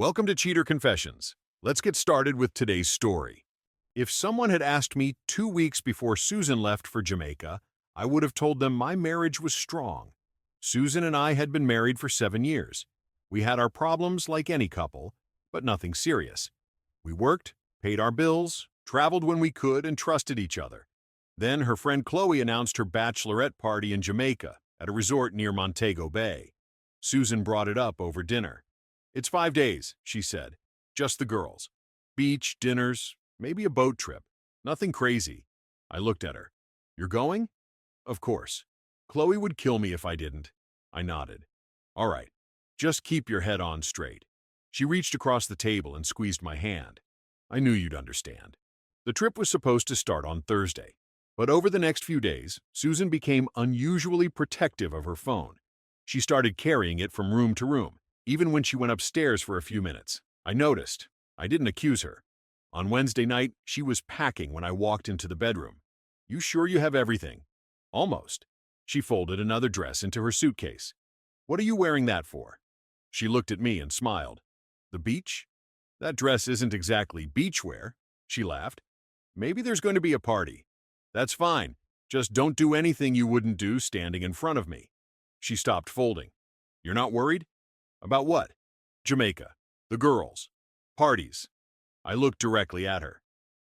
Welcome to Cheater Confessions. Let's get started with today's story. If someone had asked me 2 weeks before Susan left for Jamaica, I would have told them my marriage was strong. Susan and I had been married for 7 years. We had our problems like any couple, but nothing serious. We worked, paid our bills, traveled when we could, and trusted each other. Then her friend Chloe announced her bachelorette party in Jamaica at a resort near Montego Bay. Susan brought it up over dinner. "It's 5 days," she said. "Just the girls. Beach, dinners, maybe a boat trip. Nothing crazy." I looked at her. "You're going?" "Of course. Chloe would kill me if I didn't." I nodded. "All right. Just keep your head on straight." She reached across the table and squeezed my hand. "I knew you'd understand." The trip was supposed to start on Thursday. But over the next few days, Susan became unusually protective of her phone. She started carrying it from room to room, even when she went upstairs for a few minutes. I noticed. I didn't accuse her. On Wednesday night, she was packing when I walked into the bedroom. "You sure you have everything?" "Almost." She folded another dress into her suitcase. "What are you wearing that for?" She looked at me and smiled. "The beach?" "That dress isn't exactly beach wear." She laughed. "Maybe there's going to be a party." "That's fine. Just don't do anything you wouldn't do standing in front of me." She stopped folding. "You're not worried?" "About what?" "Jamaica. The girls. Parties." I looked directly at her.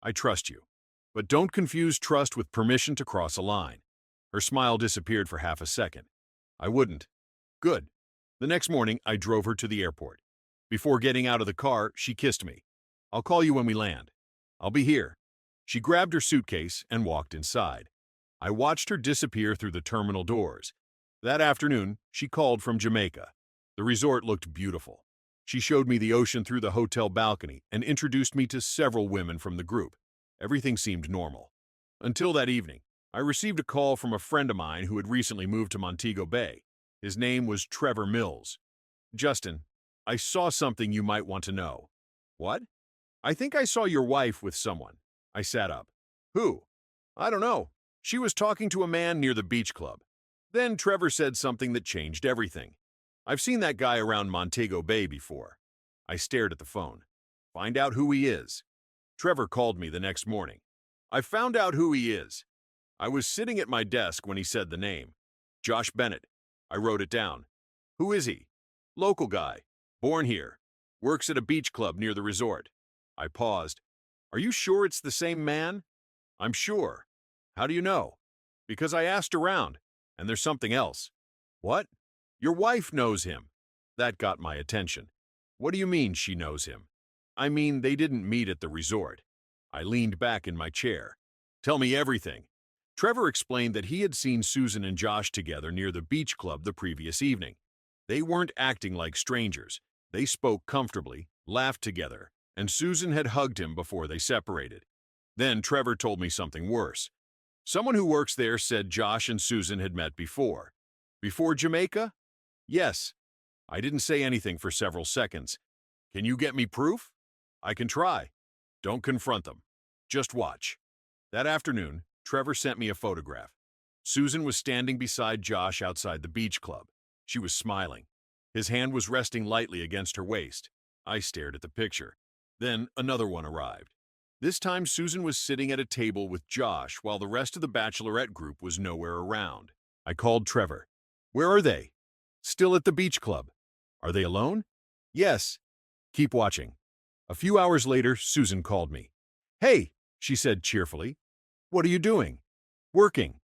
"I trust you. But don't confuse trust with permission to cross a line." Her smile disappeared for half a second. "I wouldn't." "Good." The next morning, I drove her to the airport. Before getting out of the car, she kissed me. "I'll call you when we land." "I'll be here." She grabbed her suitcase and walked inside. I watched her disappear through the terminal doors. That afternoon, she called from Jamaica. The resort looked beautiful. She showed me the ocean through the hotel balcony and introduced me to several women from the group. Everything seemed normal. Until that evening, I received a call from a friend of mine who had recently moved to Montego Bay. His name was Trevor Mills. "Justin, I saw something you might want to know." "What?" "I think I saw your wife with someone." I sat up. "Who?" "I don't know. She was talking to a man near the beach club." Then Trevor said something that changed everything. "I've seen that guy around Montego Bay before." I stared at the phone. "Find out who he is." Trevor called me the next morning. "I found out who he is." I was sitting at my desk when he said the name. "Josh Bennett." I wrote it down. "Who is he?" "Local guy. Born here. Works at a beach club near the resort." I paused. "Are you sure it's the same man?" "I'm sure." "How do you know?" "Because I asked around. And there's something else." "What?" "Your wife knows him." That got my attention. "What do you mean she knows him?" "I mean they didn't meet at the resort." I leaned back in my chair. "Tell me everything." Trevor explained that he had seen Susan and Josh together near the beach club the previous evening. They weren't acting like strangers. They spoke comfortably, laughed together, and Susan had hugged him before they separated. Then Trevor told me something worse. Someone who works there said Josh and Susan had met before. "Before Jamaica?" "Yes." I didn't say anything for several seconds. "Can you get me proof?" "I can try." "Don't confront them. Just watch." That afternoon, Trevor sent me a photograph. Susan was standing beside Josh outside the beach club. She was smiling. His hand was resting lightly against her waist. I stared at the picture. Then another one arrived. This time Susan was sitting at a table with Josh while the rest of the Bachelorette group was nowhere around. I called Trevor. "Where are they?" "Still at the beach club." "Are they alone?" "Yes." "Keep watching." A few hours later, Susan called me. "Hey," she said cheerfully. "What are you doing?" "Working."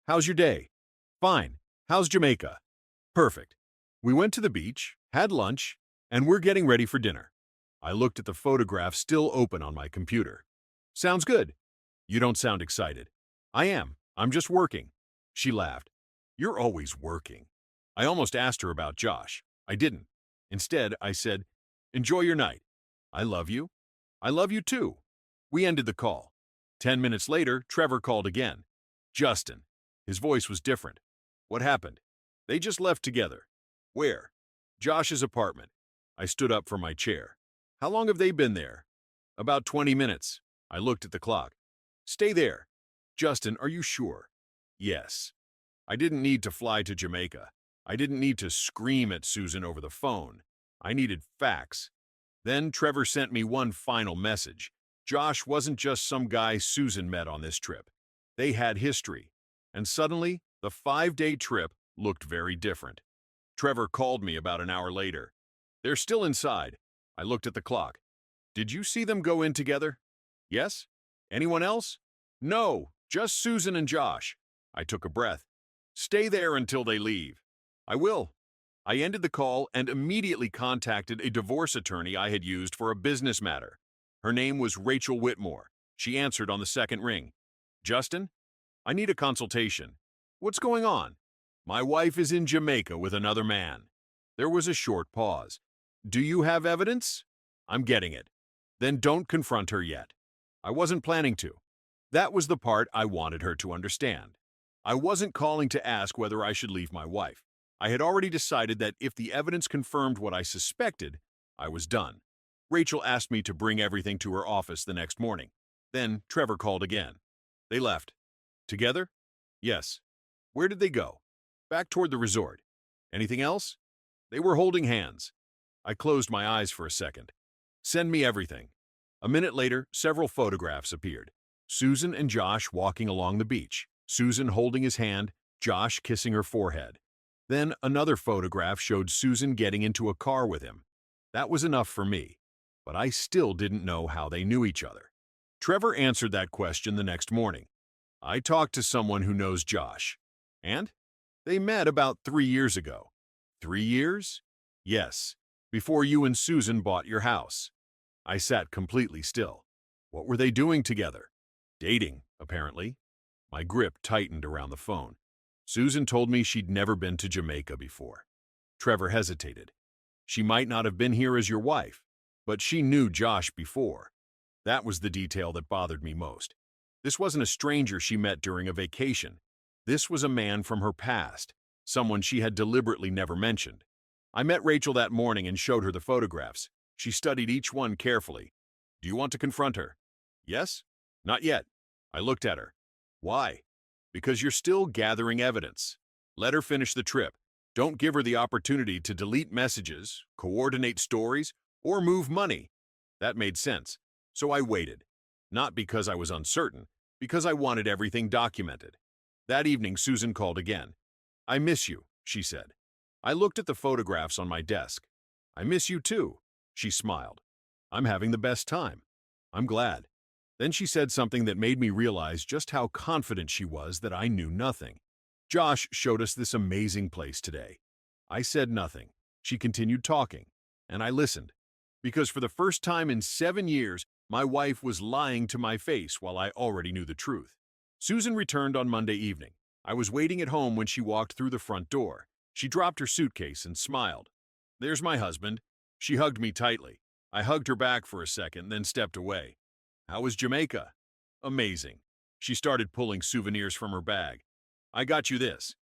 "How's your day?" "Fine. How's Jamaica?" "Perfect." We went to the beach, had lunch, and we're getting ready for dinner. I looked at the photograph still open on my computer. "Sounds good." "You don't sound excited." "I am. I'm just working." She laughed. "You're always working." I almost asked her about Josh. I didn't. Instead, I said, "Enjoy your night." "I love you." "I love you too." We ended the call. 10 minutes later, Trevor called again. "Justin." His voice was different. "What happened?" "They just left together." "Where?" "Josh's apartment." I stood up from my chair. "How long have they been there?" "About 20 minutes. I looked at the clock. "Stay there." "Justin, are you sure?" "Yes." I didn't need to fly to Jamaica. I didn't need to scream at Susan over the phone. I needed facts. Then Trevor sent me one final message. Josh wasn't just some guy Susan met on this trip. They had history. And suddenly, the 5-day trip looked very different. Trevor called me about an hour later. They're still inside. I looked at the clock. Did you see them go in together? Yes? Anyone else? No, just Susan and Josh. I took a breath. Stay there until they leave. I will. I ended the call and immediately contacted a divorce attorney I had used for a business matter. Her name was Rachel Whitmore. She answered on the second ring. Justin, I need a consultation. What's going on? My wife is in Jamaica with another man. There was a short pause. Do you have evidence? I'm getting it. Then don't confront her yet. I wasn't planning to. That was the part I wanted her to understand. I wasn't calling to ask whether I should leave my wife. I had already decided that if the evidence confirmed what I suspected, I was done. Rachel asked me to bring everything to her office the next morning. Then Trevor called again. They left. Together? Yes. Where did they go? Back toward the resort. Anything else? They were holding hands. I closed my eyes for a second. Send me everything. A minute later, several photographs appeared. Susan and Josh walking along the beach. Susan holding his hand, Josh kissing her forehead. Then another photograph showed Susan getting into a car with him. That was enough for me, but I still didn't know how they knew each other. Trevor answered that question the next morning. I talked to someone who knows Josh. And? They met about 3 years ago. 3 years? Yes, before you and Susan bought your house. I sat completely still. What were they doing together? Dating, apparently. My grip tightened around the phone. Susan told me she'd never been to Jamaica before. Trevor hesitated. She might not have been here as your wife, but she knew Josh before. That was the detail that bothered me most. This wasn't a stranger she met during a vacation. This was a man from her past, someone she had deliberately never mentioned. I met Rachel that morning and showed her the photographs. She studied each one carefully. Do you want to confront her? Yes? Not yet. I looked at her. Why? Because you're still gathering evidence. Let her finish the trip. Don't give her the opportunity to delete messages, coordinate stories, or move money. That made sense. So I waited. Not because I was uncertain, because I wanted everything documented. That evening, Susan called again. I miss you, she said. I looked at the photographs on my desk. I miss you too, she smiled. I'm having the best time. I'm glad. Then she said something that made me realize just how confident she was that I knew nothing. Josh showed us this amazing place today. I said nothing. She continued talking, and I listened. Because for the first time in 7 years, my wife was lying to my face while I already knew the truth. Susan returned on Monday evening. I was waiting at home when she walked through the front door. She dropped her suitcase and smiled. There's my husband. She hugged me tightly. I hugged her back for a second, then stepped away. How was Jamaica? Amazing. She started pulling souvenirs from her bag. I got you this.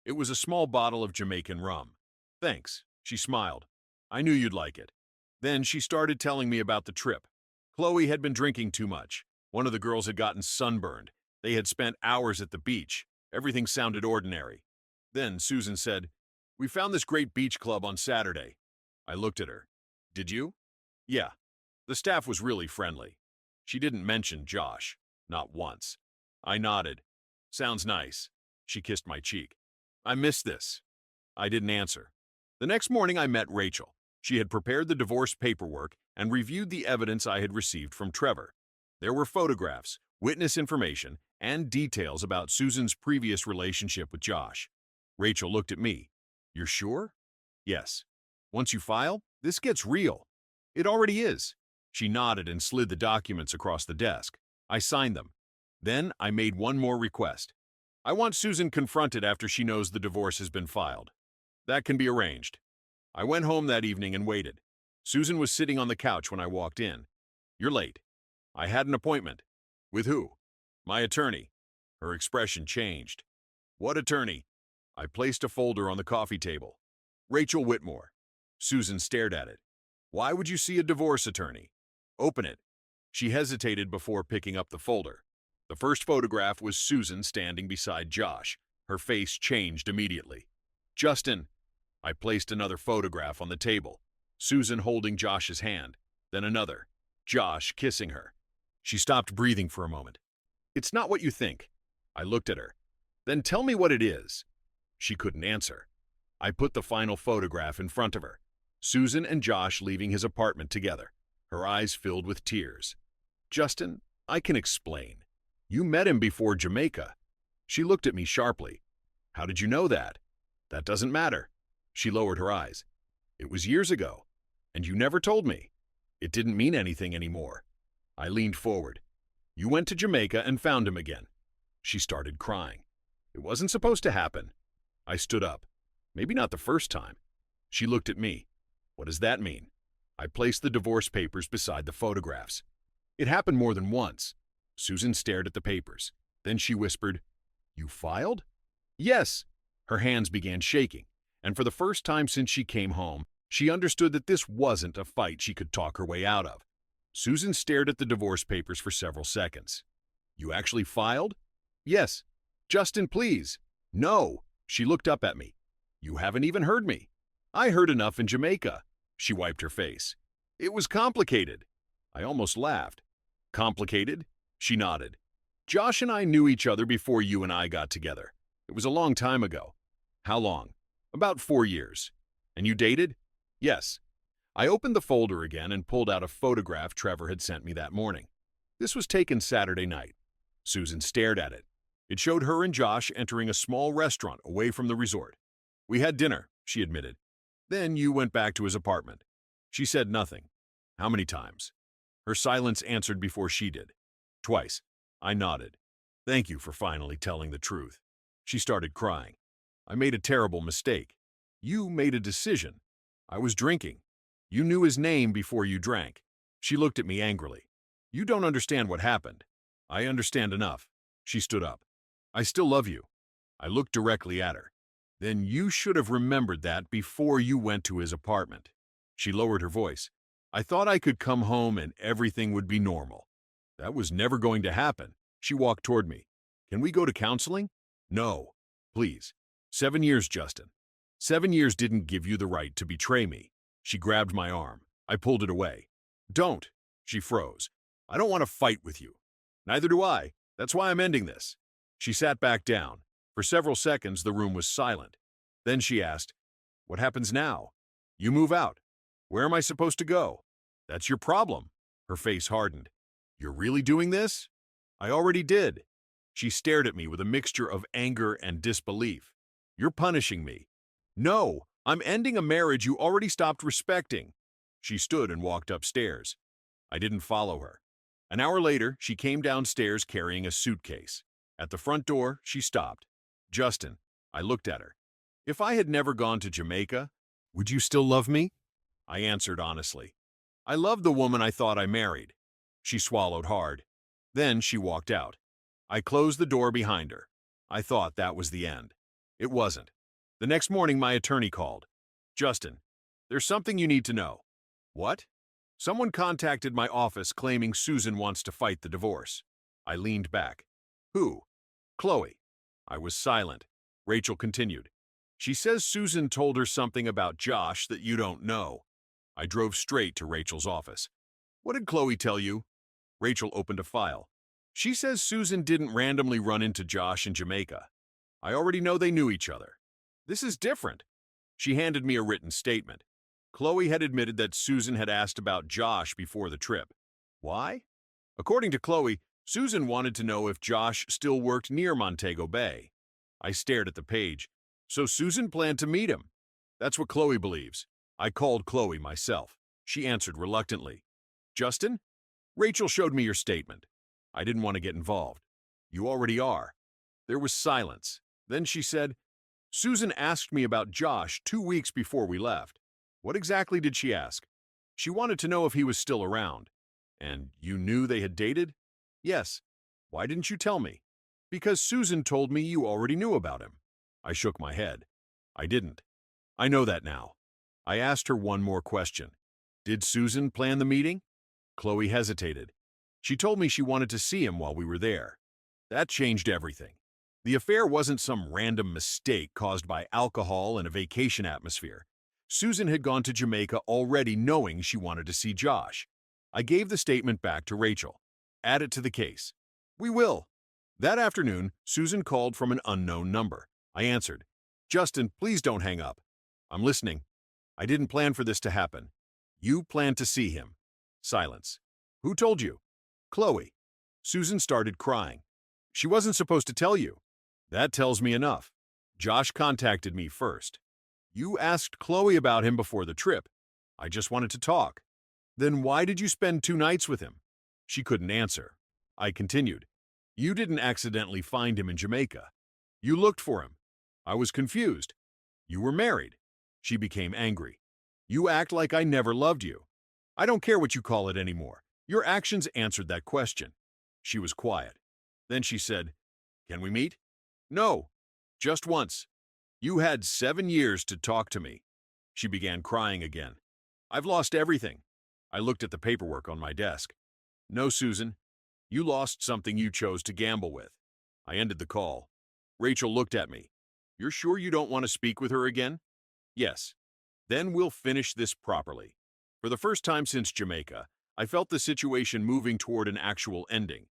It was a small bottle of Jamaican rum. Thanks, she smiled. I knew you'd like it. Then she started telling me about the trip. Chloe had been drinking too much. One of the girls had gotten sunburned. They had spent hours at the beach. Everything sounded ordinary. Then Susan said, We found this great beach club on Saturday. I looked at her. Did you? Yeah. The staff was really friendly. She didn't mention Josh. Not once. I nodded. Sounds nice. She kissed my cheek. I missed this. I didn't answer. The next morning I met Rachel. She had prepared the divorce paperwork and reviewed the evidence I had received from Trevor. There were photographs, witness information, and details about Susan's previous relationship with Josh. Rachel looked at me. You're sure? Yes. Once you file, this gets real. It already is. She nodded and slid the documents across the desk. I signed them. Then I made one more request. I want Susan confronted after she knows the divorce has been filed. That can be arranged. I went home that evening and waited. Susan was sitting on the couch when I walked in. You're late. I had an appointment. With who? My attorney. Her expression changed. What attorney? I placed a folder on the coffee table. Rachel Whitmore. Susan stared at it. Why would you see a divorce attorney? Open it. She hesitated before picking up the folder. The first photograph was Susan standing beside Josh. Her face changed immediately. Justin. I placed another photograph on the table. Susan holding Josh's hand. Then another. Josh kissing her. She stopped breathing for a moment. It's not what you think. I looked at her. Then tell me what it is. She couldn't answer. I put the final photograph in front of her. Susan and Josh leaving his apartment together. Her eyes filled with tears. Justin, I can explain. You met him before Jamaica. She looked at me sharply. How did you know that? That doesn't matter. She lowered her eyes. It was years ago, and you never told me. It didn't mean anything anymore. I leaned forward. You went to Jamaica and found him again. She started crying. It wasn't supposed to happen. I stood up. Maybe not the first time. She looked at me. What does that mean? I placed the divorce papers beside the photographs. It happened more than once. Susan stared at the papers. Then she whispered, You filed? Yes. Her hands began shaking, and for the first time since she came home, she understood that this wasn't a fight she could talk her way out of. Susan stared at the divorce papers for several seconds. You actually filed? Yes. Justin, please. No. She looked up at me. You haven't even heard me. I heard enough in Jamaica. She wiped her face. It was complicated. I almost laughed. Complicated? She nodded. Josh and I knew each other before you and I got together. It was a long time ago. How long? About 4 years. And you dated? Yes. I opened the folder again and pulled out a photograph Trevor had sent me that morning. This was taken Saturday night. Susan stared at it. It showed her and Josh entering a small restaurant away from the resort. We had dinner, she admitted. Then you went back to his apartment. She said nothing. How many times? Her silence answered before she did. Twice. I nodded. Thank you for finally telling the truth. She started crying. I made a terrible mistake. You made a decision. I was drinking. You knew his name before you drank. She looked at me angrily. You don't understand what happened. I understand enough. She stood up. I still love you. I looked directly at her. Then you should have remembered that before you went to his apartment. She lowered her voice. I thought I could come home and everything would be normal. That was never going to happen. She walked toward me. Can we go to counseling? No. Please. 7 years, Justin. 7 years didn't give you the right to betray me. She grabbed my arm. I pulled it away. Don't. She froze. I don't want to fight with you. Neither do I. That's why I'm ending this. She sat back down. For several seconds, the room was silent. Then she asked, What happens now? You move out. Where am I supposed to go? That's your problem. Her face hardened. You're really doing this? I already did. She stared at me with a mixture of anger and disbelief. You're punishing me. No, I'm ending a marriage you already stopped respecting. She stood and walked upstairs. I didn't follow her. An hour later, she came downstairs carrying a suitcase. At the front door, she stopped. Justin, I looked at her. If I had never gone to Jamaica, would you still love me? I answered honestly. I loved the woman I thought I married. She swallowed hard. Then she walked out. I closed the door behind her. I thought that was the end. It wasn't. The next morning, my attorney called. Justin, there's something you need to know. What? Someone contacted my office claiming Susan wants to fight the divorce. I leaned back. Who? Chloe. I was silent. Rachel continued. She says Susan told her something about Josh that you don't know. I drove straight to Rachel's office. What did Chloe tell you? Rachel opened a file. She says Susan didn't randomly run into Josh in Jamaica. I already know they knew each other. This is different. She handed me a written statement. Chloe had admitted that Susan had asked about Josh before the trip. Why? According to Chloe, Susan wanted to know if Josh still worked near Montego Bay. I stared at the page. So Susan planned to meet him. That's what Chloe believes. I called Chloe myself. She answered reluctantly. Justin? Rachel showed me your statement. I didn't want to get involved. You already are. There was silence. Then she said, Susan asked me about Josh 2 weeks before we left. What exactly did she ask? She wanted to know if he was still around. And you knew they had dated? Yes. Why didn't you tell me? Because Susan told me you already knew about him. I shook my head. I didn't. I know that now. I asked her one more question. Did Susan plan the meeting? Chloe hesitated. She told me she wanted to see him while we were there. That changed everything. The affair wasn't some random mistake caused by alcohol and a vacation atmosphere. Susan had gone to Jamaica already knowing she wanted to see Josh. I gave the statement back to Rachel. Add it to the case. We will. That afternoon, Susan called from an unknown number. I answered. Justin, please don't hang up. I'm listening. I didn't plan for this to happen. You planned to see him. Silence. Who told you? Chloe. Susan started crying. She wasn't supposed to tell you. That tells me enough. Josh contacted me first. You asked Chloe about him before the trip. I just wanted to talk. Then why did you spend 2 nights with him? She couldn't answer. I continued. You didn't accidentally find him in Jamaica. You looked for him. I was confused. You were married. She became angry. You act like I never loved you. I don't care what you call it anymore. Your actions answered that question. She was quiet. Then she said, Can we meet? No, just once. You had 7 years to talk to me. She began crying again. I've lost everything. I looked at the paperwork on my desk. No, Susan. You lost something you chose to gamble with. I ended the call. Rachel looked at me. You're sure you don't want to speak with her again? Yes. Then we'll finish this properly. For the first time since Jamaica, I felt the situation moving toward an actual ending.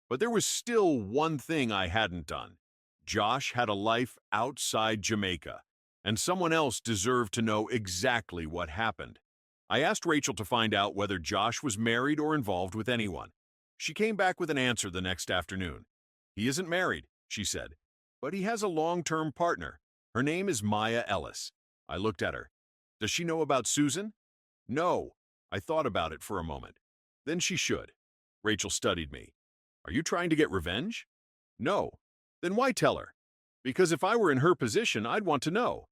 But there was still one thing I hadn't done. Josh had a life outside Jamaica, and someone else deserved to know exactly what happened. I asked Rachel to find out whether Josh was married or involved with anyone. She came back with an answer the next afternoon. He isn't married, she said, but he has a long-term partner. Her name is Maya Ellis. I looked at her. Does she know about Susan? No. I thought about it for a moment. Then she should. Rachel studied me. Are you trying to get revenge? No. Then why tell her? Because if I were in her position, I'd want to know.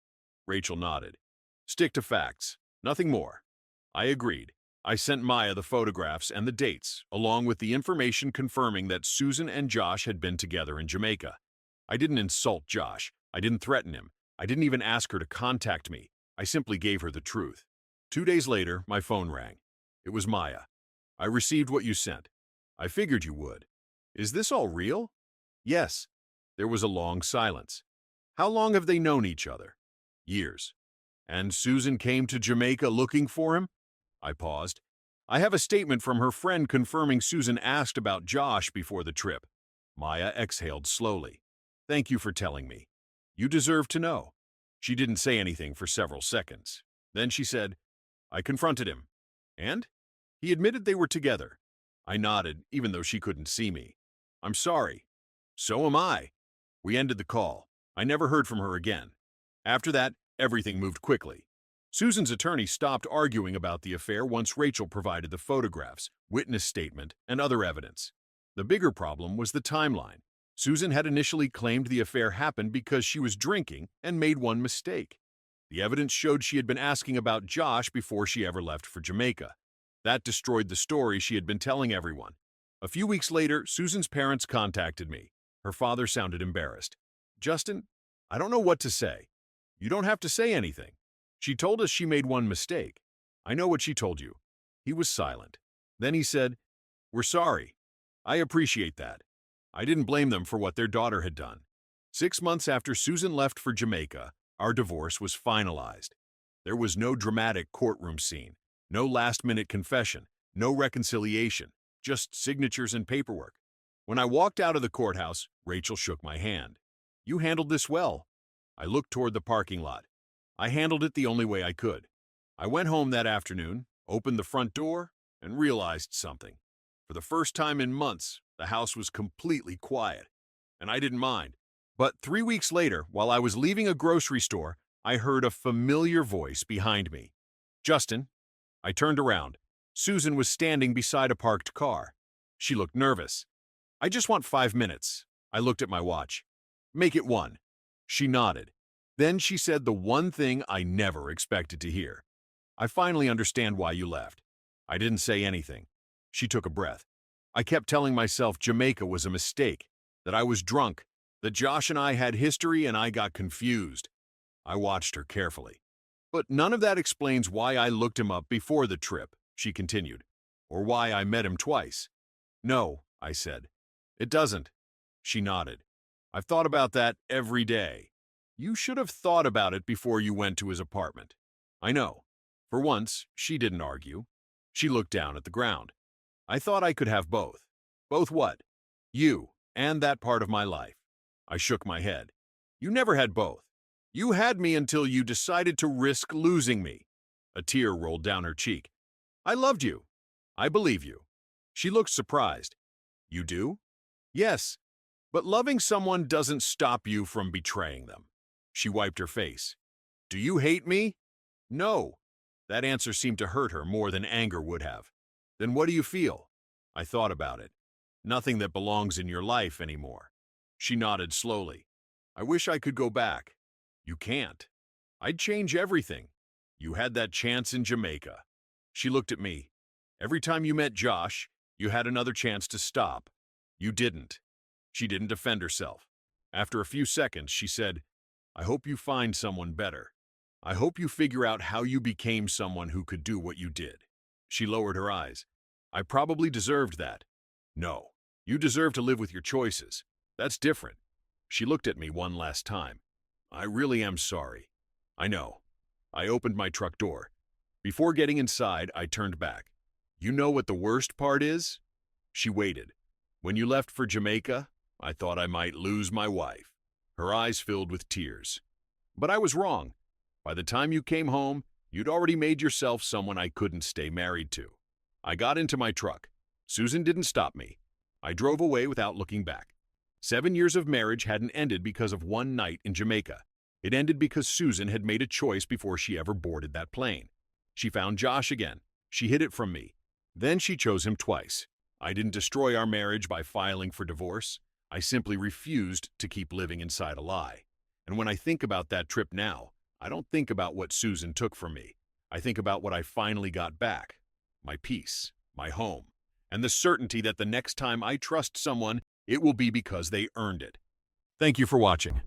Rachel nodded. Stick to facts. Nothing more. I agreed. I sent Maya the photographs and the dates, along with the information confirming that Susan and Josh had been together in Jamaica. I didn't insult Josh. I didn't threaten him. I didn't even ask her to contact me. I simply gave her the truth. 2 days later, my phone rang. It was Maya. I received what you sent. I figured you would. Is this all real? Yes. There was a long silence. How long have they known each other? Years. And Susan came to Jamaica looking for him? I paused. I have a statement from her friend confirming Susan asked about Josh before the trip. Maya exhaled slowly. Thank you for telling me. You deserve to know. She didn't say anything for several seconds. Then she said, I confronted him. And? He admitted they were together. I nodded, even though she couldn't see me. I'm sorry. So am I. We ended the call. I never heard from her again. After that, everything moved quickly. Susan's attorney stopped arguing about the affair once Rachel provided the photographs, witness statement, and other evidence. The bigger problem was the timeline. Susan had initially claimed the affair happened because she was drinking and made one mistake. The evidence showed she had been asking about Josh before she ever left for Jamaica. That destroyed the story she had been telling everyone. A few weeks later, Susan's parents contacted me. Her father sounded embarrassed. Justin, I don't know what to say. You don't have to say anything. She told us she made one mistake. I know what she told you. He was silent. Then he said, We're sorry. I appreciate that. I didn't blame them for what their daughter had done. 6 months after Susan left for Jamaica, our divorce was finalized. There was no dramatic courtroom scene, no last-minute confession, no reconciliation, just signatures and paperwork. When I walked out of the courthouse, Rachel shook my hand. You handled this well. I looked toward the parking lot. I handled it the only way I could. I went home that afternoon, opened the front door, and realized something. For the first time in months, the house was completely quiet, and I didn't mind. But 3 weeks later, while I was leaving a grocery store, I heard a familiar voice behind me. Justin. I turned around. Susan was standing beside a parked car. She looked nervous. I just want 5 minutes. I looked at my watch. Make it 1. She nodded. Then she said the one thing I never expected to hear. I finally understand why you left. I didn't say anything. She took a breath. I kept telling myself Jamaica was a mistake, that I was drunk, that Josh and I had history and I got confused. I watched her carefully. But none of that explains why I looked him up before the trip, she continued, or why I met him twice. No, I said. It doesn't. She nodded. I've thought about that every day. You should have thought about it before you went to his apartment. I know. For once, she didn't argue. She looked down at the ground. I thought I could have both. Both what? You and that part of my life. I shook my head. You never had both. You had me until you decided to risk losing me. A tear rolled down her cheek. I loved you. I believe you. She looked surprised. You do? Yes, but loving someone doesn't stop you from betraying them. She wiped her face. Do you hate me? No. That answer seemed to hurt her more than anger would have. Then what do you feel? I thought about it. Nothing that belongs in your life anymore. She nodded slowly. I wish I could go back. You can't. I'd change everything. You had that chance in Jamaica. She looked at me. Every time you met Josh, you had another chance to stop. You didn't. She didn't defend herself. After a few seconds, she said, I hope you find someone better. I hope you figure out how you became someone who could do what you did. She lowered her eyes. I probably deserved that. No, you deserve to live with your choices. That's different. She looked at me one last time. I really am sorry. I know. I opened my truck door. Before getting inside, I turned back. You know what the worst part is? She waited. When you left for Jamaica, I thought I might lose my wife. Her eyes filled with tears. But I was wrong. By the time you came home, you'd already made yourself someone I couldn't stay married to. I got into my truck. Susan didn't stop me. I drove away without looking back. 7 years of marriage hadn't ended because of one night in Jamaica. It ended because Susan had made a choice before she ever boarded that plane. She found Josh again. She hid it from me. Then she chose him twice. I didn't destroy our marriage by filing for divorce. I simply refused to keep living inside a lie. And when I think about that trip now, I don't think about what Susan took from me. I think about what I finally got back. My peace, my home, and the certainty that the next time I trust someone, it will be because they earned it. Thank you for watching.